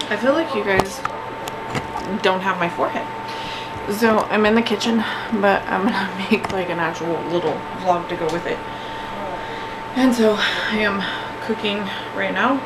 I feel like you guys don't have my forehead. So I'm in the kitchen, but I'm gonna make like an actual little vlog to go with it. And so I am cooking right now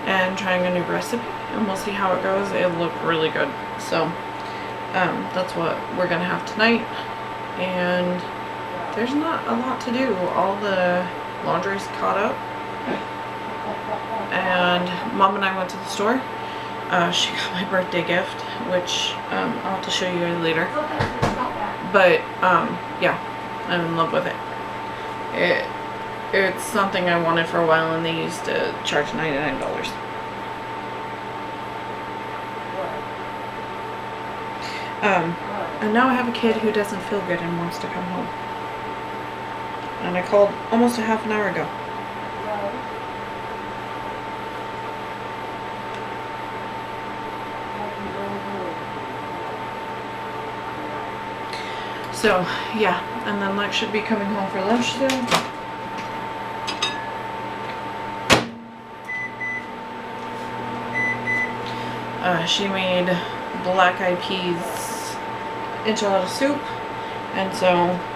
and trying a new recipe, and we'll see how it goes. It looked really good, so that's what we're gonna have tonight. And there's not a lot to do. All the laundry's caught up, and Mom and I went to the store. She got my birthday gift, which I'll have to show you guys later. But yeah, I'm in love with it. It's something I wanted for a while, and they used to charge $99. And now I have a kid who doesn't feel good and wants to come home. And I called almost a half an hour ago. So, yeah, and then Lex should be coming home for lunch soon. She made black eyed peas enchilada soup, and so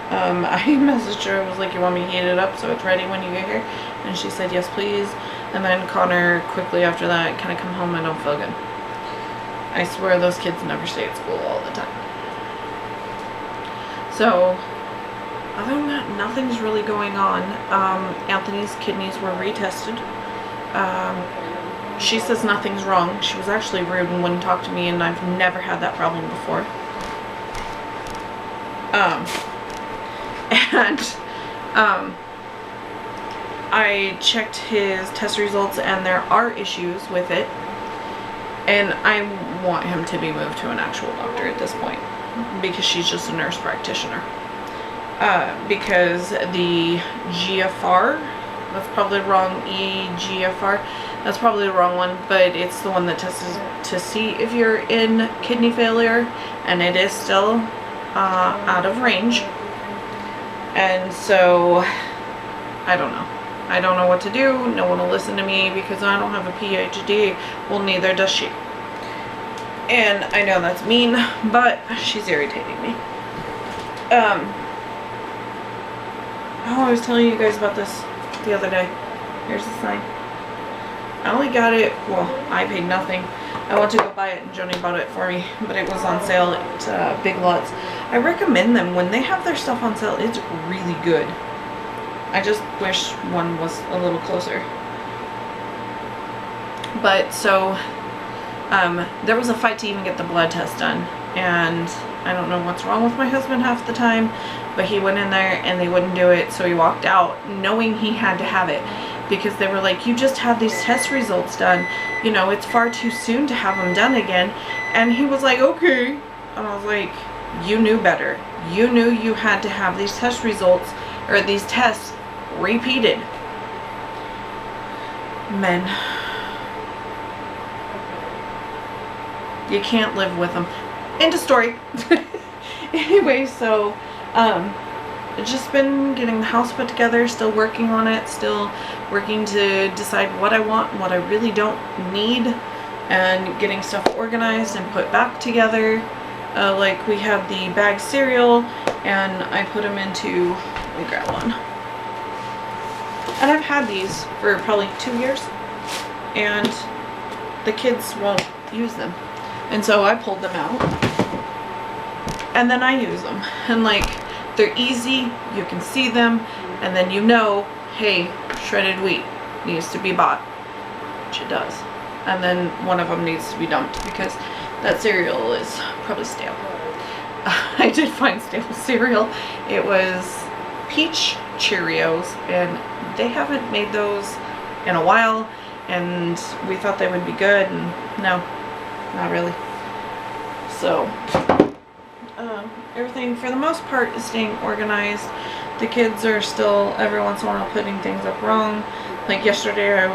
I messaged her. I was like, you want me to heat it up so it's ready when you get here? And she said, yes please. And then Connor quickly after that, can I come home? I don't feel good. I swear those kids never stay at school all the time. So other than that, nothing's really going on. Anthony's kidneys were retested. She says nothing's wrong. She was actually rude and wouldn't talk to me, and I've never had that problem before. I checked his test results, and there are issues with it, and I want him to be moved to an actual doctor at this point, because she's just a nurse practitioner. Because the GFR, that's probably wrong, EGFR, that's probably the wrong one, but it's the one that tests to see if you're in kidney failure, and it is still out of range. And so I don't know. I don't know what to do. No one will listen to me because I don't have a PhD. Well, neither does she. And I know that's mean, but she's irritating me. Oh, I was telling you guys about this the other day. Here's the sign. I only got it, well, I paid nothing. I went to go buy it and Joni bought it for me, but it was on sale at Big Lots. I recommend them. When they have their stuff on sale, it's really good. I just wish one was a little closer. But so, there was a fight to even get the blood test done, and I don't know what's wrong with my husband half the time, but he went in there and they wouldn't do it, so he walked out knowing he had to have it, because they were like, you just had these test results done, you know, it's far too soon to have them done again. And he was like, okay. And I was like, you knew better. You knew you had to have these test results, or these tests, repeated. Men, you can't live with them. End of story. Anyway, so just been getting the house put together, still working on it, still working to decide what I want and what I really don't need, and getting stuff organized and put back together. Like we have the bag cereal, and I put them into, let me grab one. And I've had these for probably 2 years, and the kids won't use them. And so I pulled them out, and then I use them. And like, they're easy, you can see them, and then you know, hey, shredded wheat needs to be bought, which it does. And then one of them needs to be dumped because that cereal is probably stale. I did find stale cereal. It was peach Cheerios, and they haven't made those in a while, and we thought they would be good, and no, not really. So everything for the most part is staying organized. The kids are still every once in a while putting things up wrong. Like yesterday I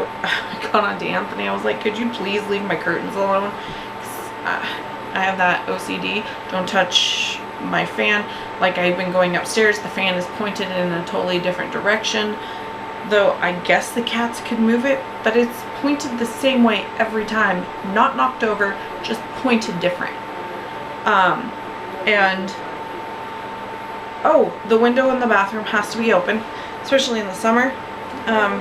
got on to Anthony. I was like, could you please leave my curtains alone? I have that OCD. Don't touch my fan. Like, I've been going upstairs, the fan is pointed in a totally different direction. though I guess the cats could move it, but it's pointed the same way every time, not knocked over, just pointed different. And oh, the window in the bathroom has to be open, especially in the summer,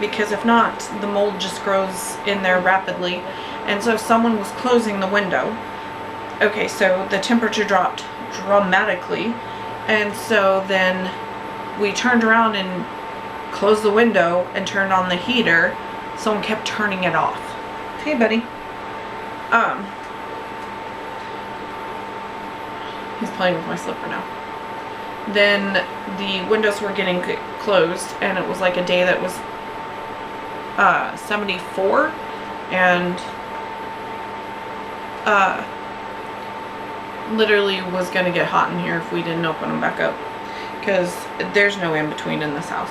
because if not, the mold just grows in there rapidly. And so someone was closing the window. Okay, so the temperature dropped dramatically, and so then we turned around and closed the window and turned on the heater. Someone kept turning it off. Hey, buddy. He's playing with my slipper now. Then the windows were getting closed, and it was like a day that was 74, and literally was gonna get hot in here if we didn't open them back up, because there's no in between in this house.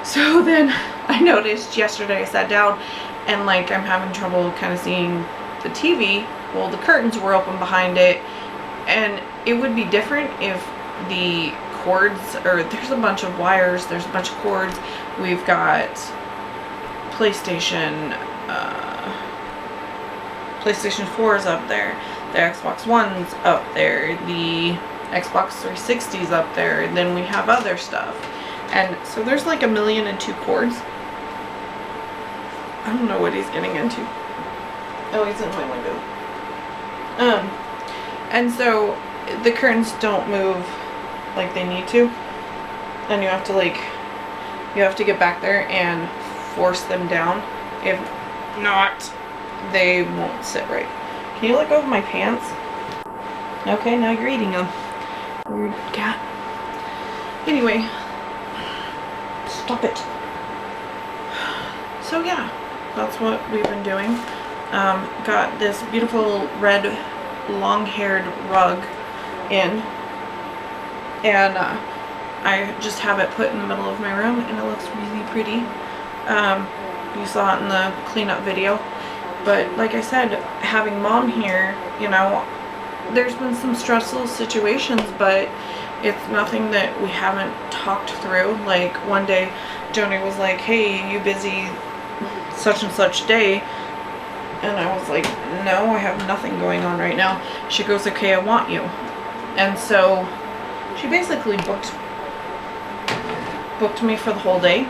So then I noticed yesterday, I sat down and like I'm having trouble kind of seeing the TV. Well, the curtains were open behind it, and it would be different if the cords, or there's a bunch of wires, there's a bunch of cords. We've got PlayStation 4's up there, the Xbox One's up there, the Xbox 360's up there, and then we have other stuff. And so there's like 1,000,002 cords. I don't know what he's getting into. Oh, he's in my window. And so the curtains don't move like they need to, and you have to get back there and force them down. If not, they won't sit right. Can you let go of my pants? Okay, now you're eating them. Weird cat. Anyway, stop it. So yeah, that's what we've been doing. Got this beautiful red long-haired rug in, and I just have it put in the middle of my room, and it looks really pretty. You saw it in the cleanup video, but like I said, having Mom here, you know, there's been some stressful situations, but it's nothing that we haven't talked through. Like one day Joni was like, hey, you busy such and such day? And I was like, no, I have nothing going on right now. She goes, okay, I want you. And so she basically booked me for the whole day.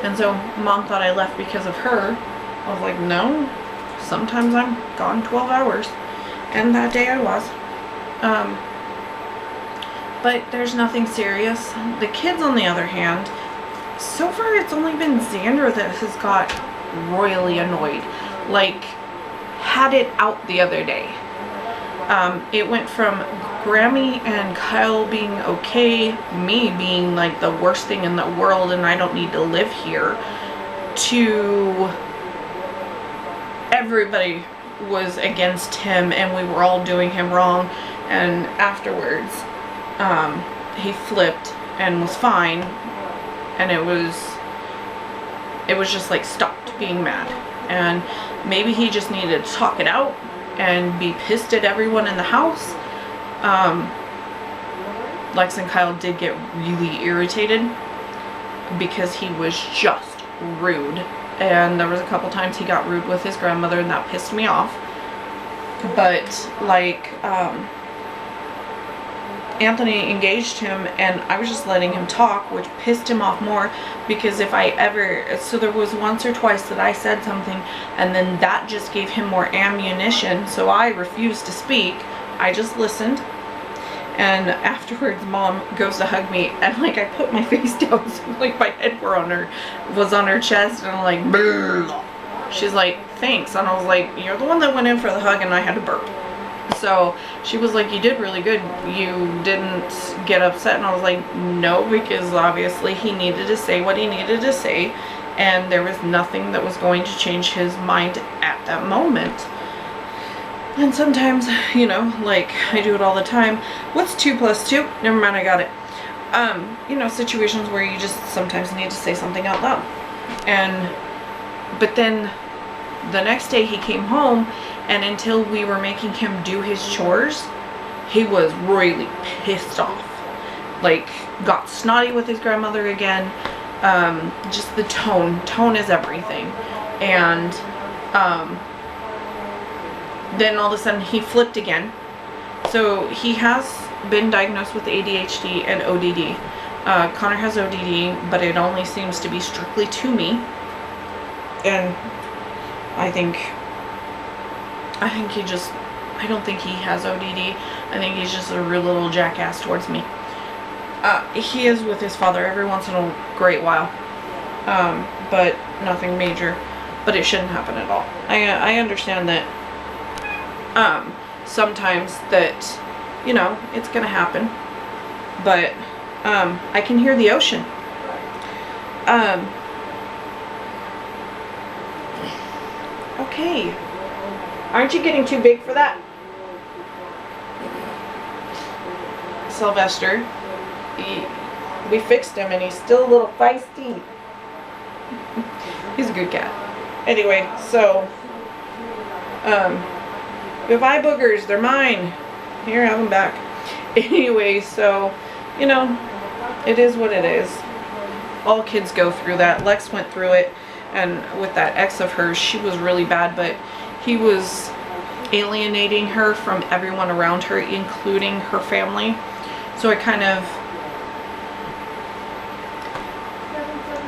And so Mom thought I left because of her. I was like, no, sometimes I'm gone 12 hours. And that day I was. But there's nothing serious. The kids, on the other hand, so far it's only been Xandra that has got royally annoyed. Like, had it out the other day. It went from Grammy and Kyle being okay, me being like the worst thing in the world and I don't need to live here, to everybody was against him and we were all doing him wrong. And afterwards, he flipped and was fine, and it was just like stopped being mad. And maybe he just needed to talk it out and be pissed at everyone in the house. Lex and Kyle did get really irritated because he was just rude. And there was a couple times he got rude with his grandmother, and that pissed me off. But like, Anthony engaged him, and I was just letting him talk, which pissed him off more, because if I ever, so there was once or twice that I said something and then that just gave him more ammunition, so I refused to speak. I just listened, and afterwards Mom goes to hug me, and like I put my face down, so like my head was on her chest, and I'm like, bleh. She's like, thanks, and I was like, you're the one that went in for the hug and I had to burp. So she was like, you did really good, you didn't get upset. And I was like, no, because obviously he needed to say what he needed to say, and there was nothing that was going to change his mind at that moment. And sometimes, you know, like I do it all the time. What's 2 + 2? Never mind, I got it. You know, situations where you just sometimes need to say something out loud. But then the next day he came home, and until we were making him do his chores, he was royally pissed off. Like, got snotty with his grandmother again, Just the tone is everything. And then all of a sudden he flipped again. So he has been diagnosed with ADHD and ODD. Connor has ODD, but it only seems to be strictly to me. And I don't think he has ODD. I think he's just a real little jackass towards me. He is with his father every once in a great while. But nothing major. But it shouldn't happen at all. I understand that sometimes that, you know, it's gonna happen. But I can hear the ocean. Okay. Aren't you getting too big for that? Sylvester. We fixed him and he's still a little feisty. He's a good cat. Anyway, so you have eye boogers, they're mine. Here, have them back. Anyway, so, you know, it is what it is. All kids go through that. Lex went through it, and with that ex of hers, she was really bad, but he was alienating her from everyone around her, including her family. So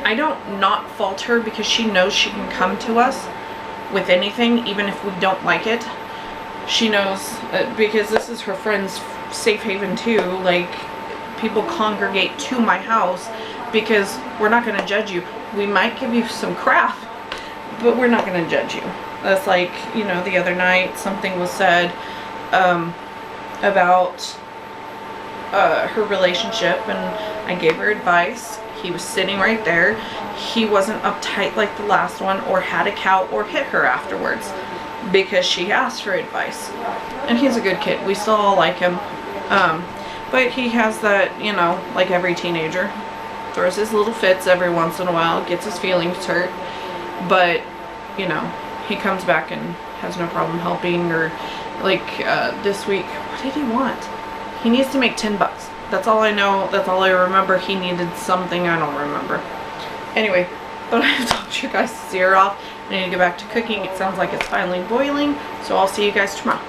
I don't not fault her, because she knows she can come to us with anything, even if we don't like it. She knows, because this is her friend's safe haven too. Like, people congregate to my house because we're not going to judge you. We might give you some crap, but we're not going to judge you. That's like, you know, the other night something was said about her relationship, and I gave her advice. He was sitting right there. He wasn't uptight like the last one, or had a cow, or hit her afterwards, because she asked for advice. And he's a good kid. We still all like him. But he has that, you know, like every teenager, throws his little fits every once in a while, gets his feelings hurt, but, you know, he comes back and has no problem helping. Or like this week, what did he want? He needs to make $10. That's all I know. That's all I remember. He needed something. I don't remember. Anyway, but I have talked you guys' ear off. I need to get back to cooking. It sounds like it's finally boiling. So I'll see you guys tomorrow.